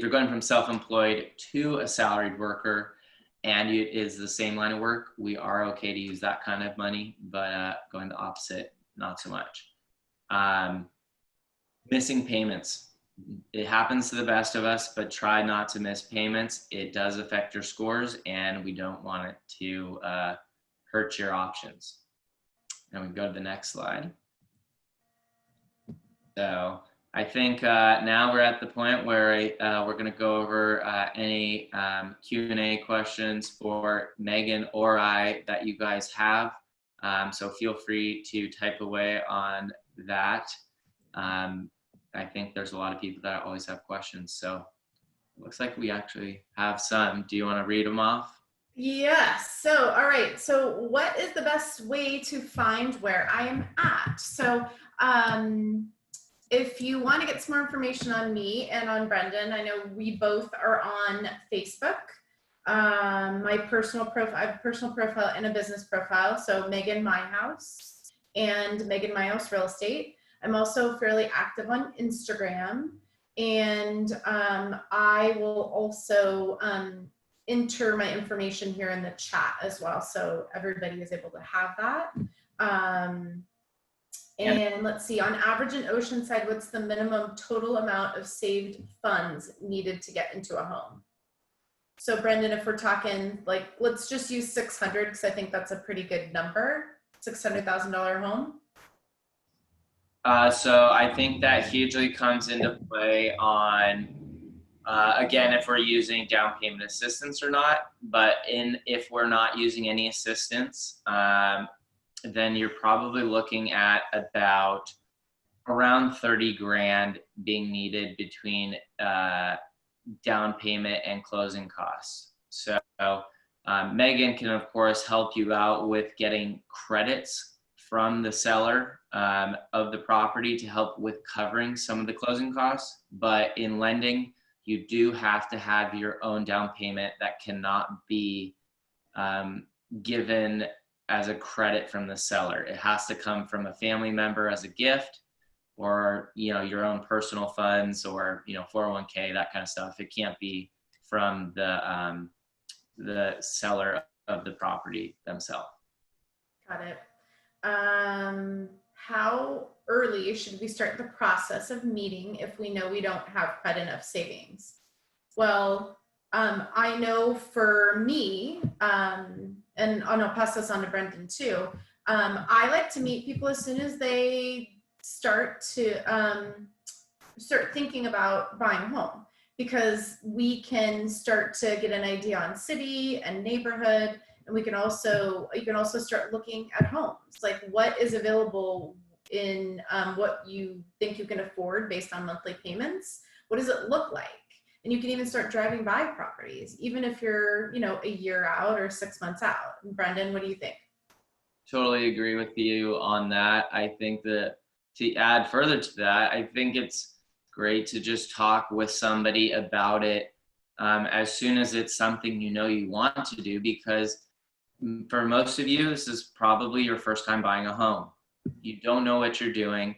you're going from self-employed to a salaried worker and it is the same line of work, we are okay to use that kind of money, but going the opposite, not so much. Missing payments. It happens to the best of us, but try not to miss payments. It does affect your scores and we don't want it to hurt your options. And we go to the next slide. So I think now we're at the point where we're going to go over any Q&A questions for Megan or I that you guys have. So feel free to type away on that. I think there's a lot of people that always have questions. So it looks like we actually have some. Do you want to read them off? Yes. So, all right. So what is the best way to find where I am at? So, if you want to get some more information on me and on Brendan, I know we both are on Facebook. My personal profile, I have a personal profile and a business profile. So Megan My House and Megan My House Real Estate. I'm also fairly active on Instagram, and I will also enter my information here in the chat as well, so everybody is able to have that. And let's see, on average in Oceanside, what's the minimum total amount of saved funds needed to get into a home? So Brendan, if we're talking, like, let's just use 600 because I think that's a pretty good number. $600,000 home. So I think that hugely comes into play on, again, if we're using down payment assistance or not, but if we're not using any assistance, then you're probably looking at about around 30 grand being needed between down payment and closing costs. So Megan can of course help you out with getting credits from the seller of the property to help with covering some of the closing costs. But in lending, you do have to have your own down payment that cannot be given as a credit from the seller. It has to come from a family member as a gift, or your own personal funds, or 401k, that kind of stuff. It can't be from the seller of the property themselves. Got it. How early should we start the process of meeting if we know we don't have quite enough savings? Well, I know for me, and I'll pass this on to Brendan too. I like to meet people as soon as they start thinking about buying a home, because we can start to get an idea on city and neighborhood, and you can also start looking at homes, like what is available in what you think you can afford based on monthly payments. What does it look like? And you can even start driving by properties, even if you're, a year out or 6 months out. And Brendan, what do you think? Totally agree with you on that. I think that to add further to that, I think it's great to just talk with somebody about it as soon as it's something you want to do, because for most of you, this is probably your first time buying a home. You don't know what you're doing.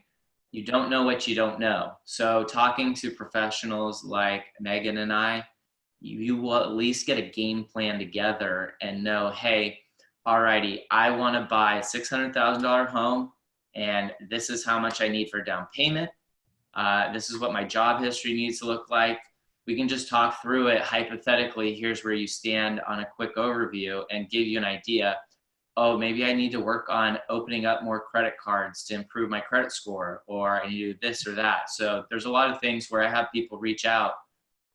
You don't know what you don't know. So talking to professionals like Megan and I, you will at least get a game plan together and know, hey, alrighty, I want to buy a $600,000 home, and this is how much I need for down payment. This is what my job history needs to look like. We can just talk through it hypothetically. Here's where you stand on a quick overview and give you an idea. oh, maybe I need to work on opening up more credit cards to improve my credit score, or I need to do this or that. So there's a lot of things where I have people reach out,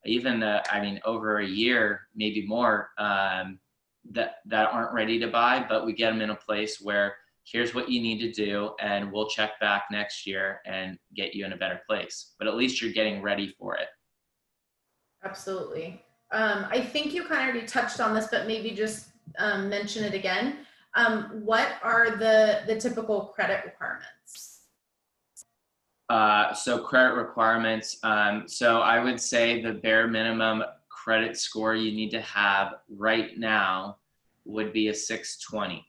even I mean, over a year, maybe more, that aren't ready to buy, but we get them in a place where here's what you need to do, and we'll check back next year and get you in a better place. But at least you're getting ready for it. Absolutely. I think you kind of already touched on this, but maybe just mention it again. What are the typical credit requirements? So credit requirements. So I would say the bare minimum credit score you need to have right now would be a 620.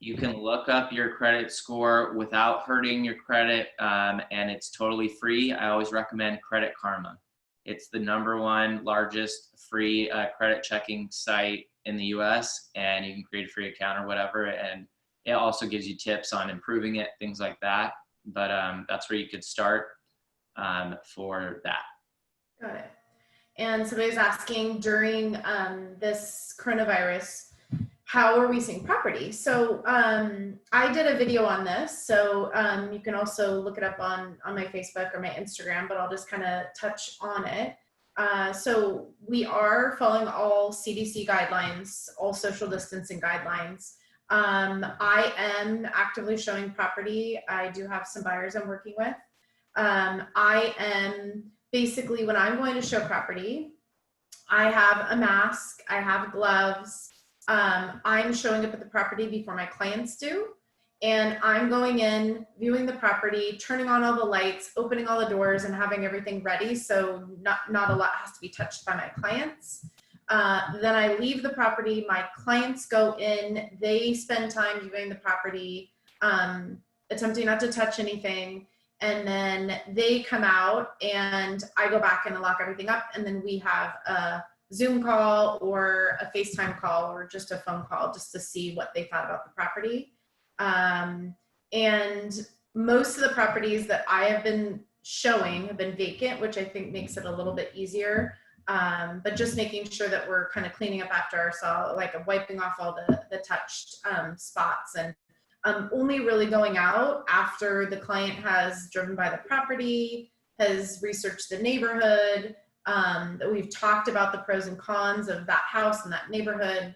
You can look up your credit score without hurting your credit, and it's totally free. I always recommend Credit Karma. It's the #1 largest free credit checking site in the US, and you can create a free account or whatever. And it also gives you tips on improving it, things like that. But that's where you could start for that. Got it. And somebody's asking during this coronavirus, how are we seeing property? So I did a video on this, so you can also look it up on my Facebook or my Instagram, but I'll just kind of touch on it. So we are following all CDC guidelines, all social distancing guidelines. I am actively showing property. I do have some buyers I'm working with. I am basically, when I'm going to show property, I have a mask, I have gloves. I'm showing up at the property before my clients do, and I'm going in, viewing the property, turning on all the lights, opening all the doors, and having everything ready, so not a lot has to be touched by my clients. Then I leave the property, my clients go in, they spend time viewing the property, attempting not to touch anything, and then they come out and I go back and lock everything up, and then we have a Zoom call or a FaceTime call or just a phone call just to see what they thought about the property. And most of the properties that I have been showing have been vacant, which I think makes it a little bit easier. But just making sure that we're kind of cleaning up after ourselves, like wiping off all the touched spots, and only really going out after the client has driven by the property, has researched the neighborhood, that we've talked about the pros and cons of that house and that neighborhood.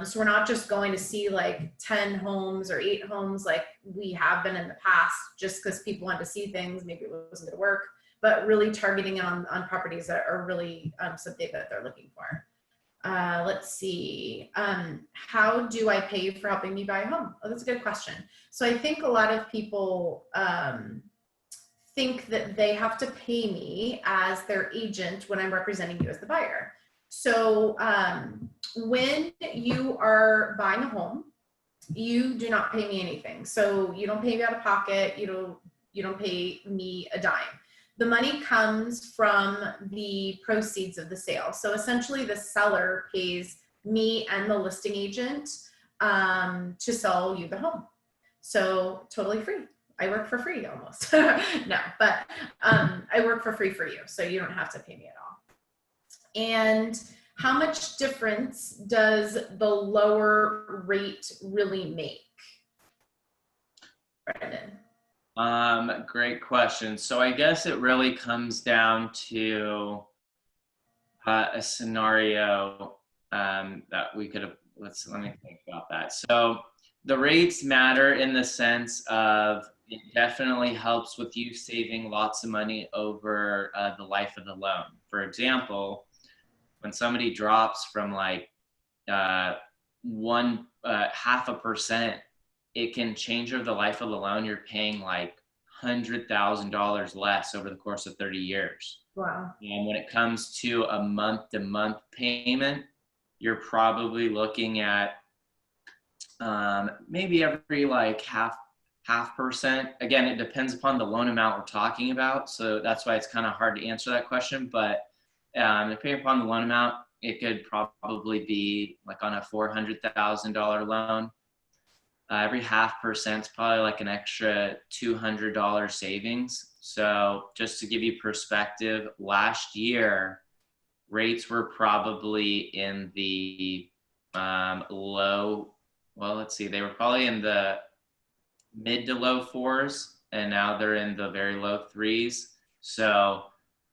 So we're not just going to see like 10 homes or 8 homes like we have been in the past just because people want to see things, maybe it wasn't going to work, but really targeting it on properties that are really something that they're looking for. Let's see. How do I pay for helping me buy a home? Oh, that's a good question. So I think a lot of people think that they have to pay me as their agent when I'm representing you as the buyer. So when you are buying a home, you do not pay me anything. So you don't pay me out of pocket. You don't pay me a dime. The money comes from the proceeds of the sale. So essentially the seller pays me and the listing agent to sell you the home. So totally free. I work for free almost. No, but I work for free for you. So you don't have to pay me at all. And how much difference does the lower rate really make? Brandon. Great question. So I guess it really comes down to a scenario that we could have, let me think about that. So the rates matter in the sense of it definitely helps with you saving lots of money over the life of the loan. For example, when somebody drops from like 0.5%, it can change over the life of the loan. You're paying like $100,000 less over the course of 30 years. Wow. And when it comes to a month-to-month payment, you're probably looking at maybe every like half percent. Again, it depends upon the loan amount we're talking about. So that's why it's kind of hard to answer that question. But depending upon the loan amount, it could probably be like on a $400,000 loan. Every 0.5% is probably like an extra $200 savings. So just to give you perspective, last year, rates were probably in the low well, let's see, they were probably in the mid to low fours, and now they're in the very low threes. So,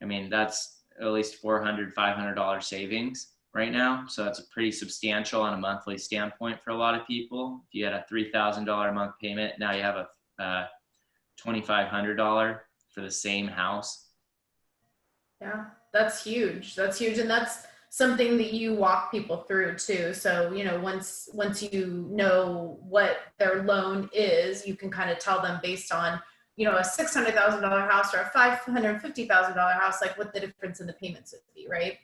I mean, that's at least $400, $500 savings right now. So that's a pretty substantial on a monthly standpoint for a lot of people. If you had a $3,000 a month payment, now you have a $2,500 for the same house. Yeah, that's huge. That's huge. And that's something that you walk people through too. So, you know, once you know what their loan is, you can kind of tell them based on, you know, a $600,000 house or a $550,000 house, like what the difference in the payments would be, right?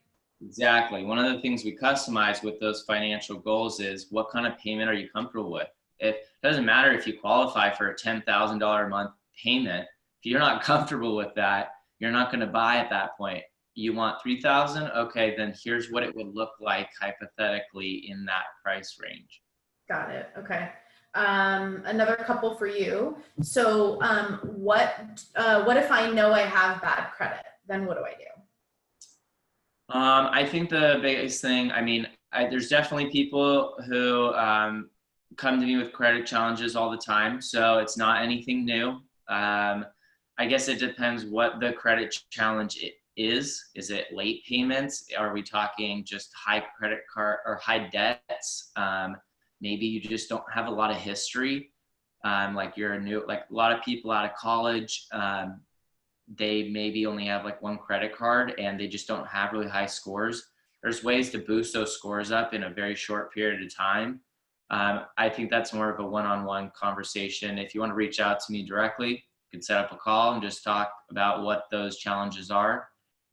Exactly. One of the things we customize with those financial goals is what kind of payment are you comfortable with? It doesn't matter if you qualify for a $10,000 a month payment. If you're not comfortable with that, you're not going to buy at that point. You want 3,000? Okay, then here's what it would look like hypothetically in that price range. Got it. Okay. Another couple for you. So, what if I know I have bad credit? Then what do I do? I think the biggest thing, I mean, there's definitely people who come to me with credit challenges all the time. So it's not anything new. I guess it depends what the credit challenge is. Is it late payments? Are we talking just high credit card or high debts? Maybe you just don't have a lot of history. Like you're like a lot of people out of college, they maybe only have like one credit card and they just don't have really high scores. There's ways to boost those scores up in a very short period of time. I think that's more of a one-on-one conversation. If you want to reach out to me directly, you can set up a call and just talk about what those challenges are.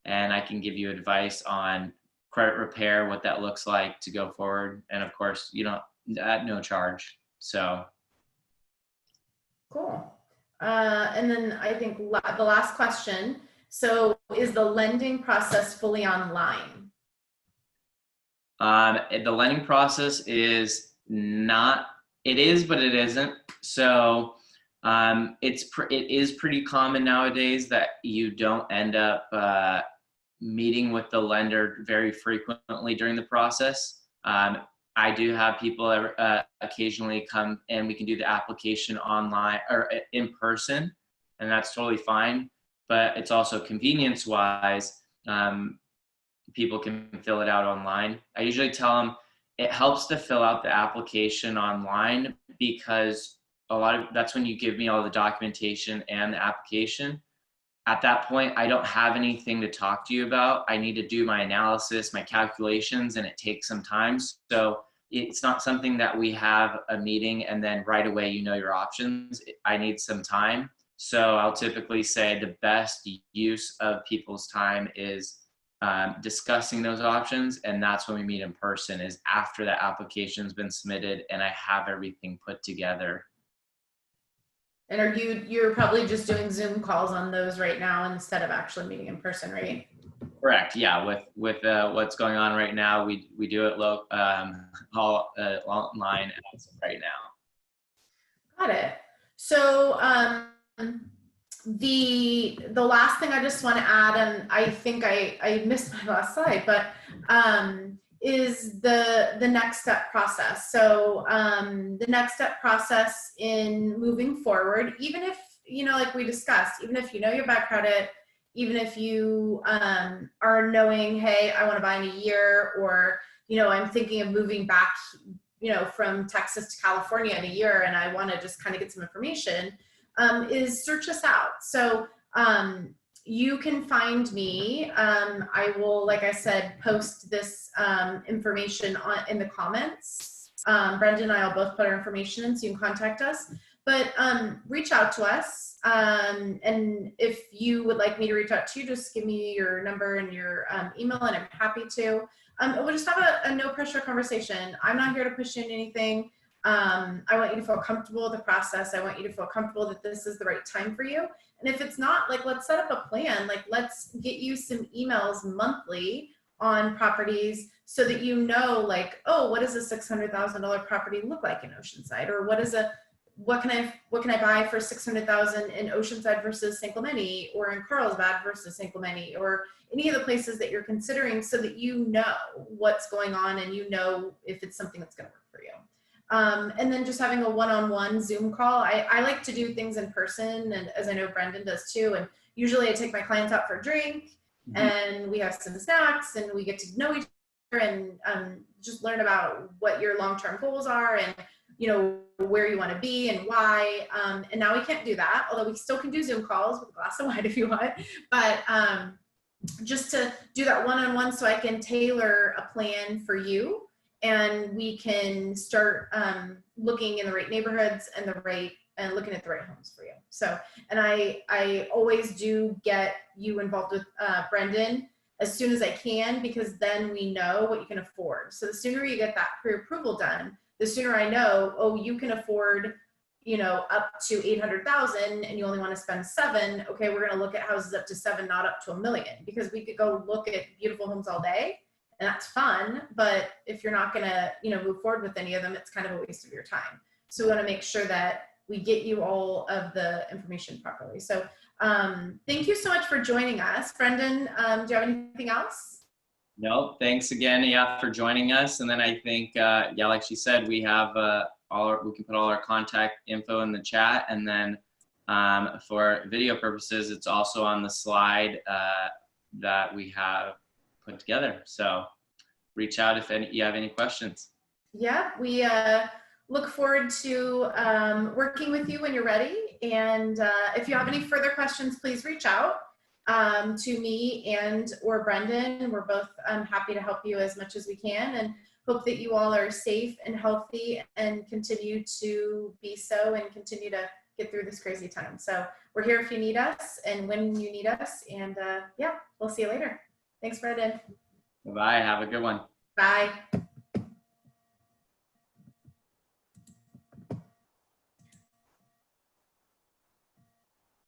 And I can give you advice on credit repair, what that looks like to go forward. And of course, you know, at no charge. So. Cool. And then I think the last question. So is the lending process fully online? The lending process is not, it is, but it isn't. So it is pretty common nowadays that you don't end up meeting with the lender very frequently during the process. I do have people occasionally come and we can do the application online or in person, and that's totally fine. But it's also convenience wise, people can fill it out online. I usually tell them it helps to fill out the application online because that's when you give me all the documentation and the application. At that point, I don't have anything to talk to you about. I need to do my analysis, my calculations, and it takes some time. So it's not something that we have a meeting and then right away you know your options. I need some time. So I'll typically say the best use of people's time is discussing those options, and that's when we meet in person, is after the application's been submitted and I have everything put together. And you're probably just doing Zoom calls on those right now instead of actually meeting in person, right? Correct. Yeah. With what's going on right now, we do it all online as of right now. Got it. So the last thing I just want to add, and I think I missed my last slide, but is the next step process. So the next step process in moving forward, even if, you know, like we discussed, even if you know your bad credit, even if you are knowing, hey, I want to buy in a year, or, you know, I'm thinking of moving back, you know, from Texas to California in a year, and I want to just kind of get some information, is search us out. So you can find me. I will, like I said, post this information in the comments. Brendan and I will both put our information in, so you can contact us. But reach out to us. And if you would like me to reach out to you, just give me your number and your email, and I'm happy to. We'll just have a no pressure conversation. I'm not here to push you in anything. I want you to feel comfortable with the process. I want you to feel comfortable that this is the right time for you. And if it's not, like, let's set up a plan. Like, let's get you some emails monthly on properties so that you know, like, oh, what does a $600,000 property look like in Oceanside? Or what can I buy for $600,000 in Oceanside versus San Clemente, or in Carlsbad versus San Clemente, or any of the places that you're considering, so that you know what's going on and you know if it's something that's going to work for you. And then just having a one-on-one Zoom call. I like to do things in person, and as I know Brendan does too. And usually I take my clients out for a drink, and we have some snacks, and we get to know each other, and just learn about what your long-term goals are, and where you want to be and why. And now we can't do that, although we still can do Zoom calls with a glass of wine if you want. But just to do that one-on-one, so I can tailor a plan for you, and we can start looking in the right neighborhoods and looking at the right homes for you. So, and I always do get you involved with Brendan as soon as I can, because then we know what you can afford. So the sooner you get that pre-approval done, the sooner I know, oh, you can afford, up to 800,000 and you only want to spend 7. Okay, we're going to look at houses up to 7, not up to 1 million, because we could go look at beautiful homes all day, and that's fun. But if you're not going to, move forward with any of them, it's kind of a waste of your time. So we want to make sure that we get you all of the information properly. So thank you so much for joining us. Brendan, do you have anything else? No, thanks again, for joining us. And then I think, like she said, we have we can put all our contact info in the chat, and then for video purposes, it's also on the slide that we have put together. So reach out if you have any questions. Yeah, we look forward to working with you when you're ready. And if you have any further questions, please reach out to me or Brendan. We're both happy to help you as much as we can, and hope that you all are safe and healthy and continue to be so, and continue to get through this crazy time. So we're here if you need us and when you need us. And we'll see you later. Thanks, Brendan. Bye. Have a good one. Bye.